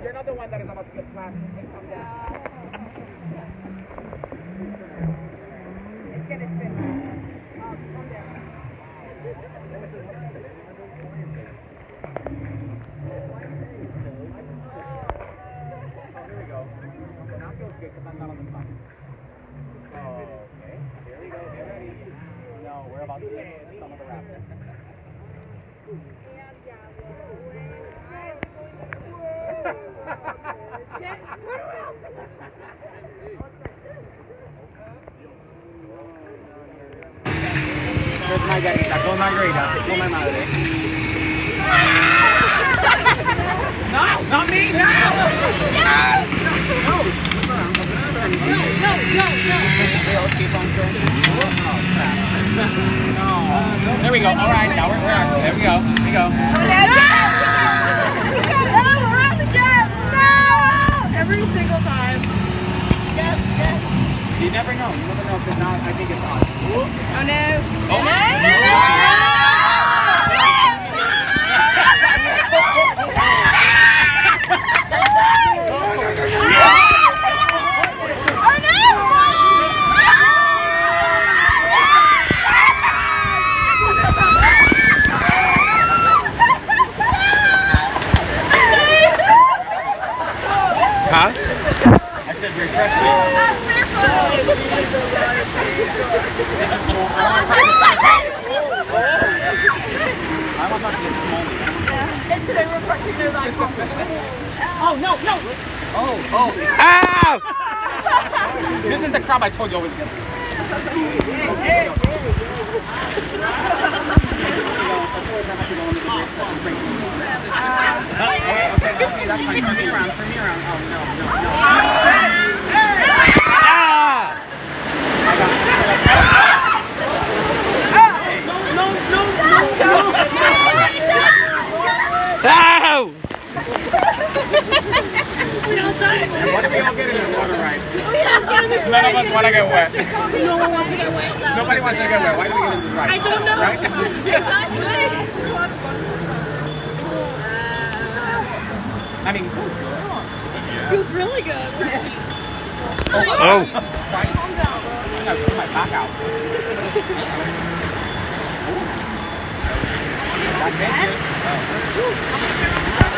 You're not the one that is about to get smashed. Calm down. It's gonna spin. Calm down. Here we go. Now feels good because I'm not on the clock. Okay, here we go. Get ready. No, we're about to get some of the rap. Where's Margarita? Go Margarita. Go my madre. No, not me. No. No. Keep on going. No. There we go. All right, now we're there we go. Here we go. Every single time. Yes, yes. You never know. You never know because now I think it's on. Oh no. Oh. No. Huh? I said refreshing. I want to get this moment. It's today refreshing their life. Oh, no, no. Oh. Ow! This is the crowd I told you always get. Okay, that's fine. Turn me around. Oh, no. Ow! What if we all get in the water ride? None of us want to get wet. No one wants to get wet. Nobody wants to get wet. Why do we get in this ride? I don't know. Right? Exactly. I mean, Feels really good. oh. Right. I'm going to put my back out. That's it.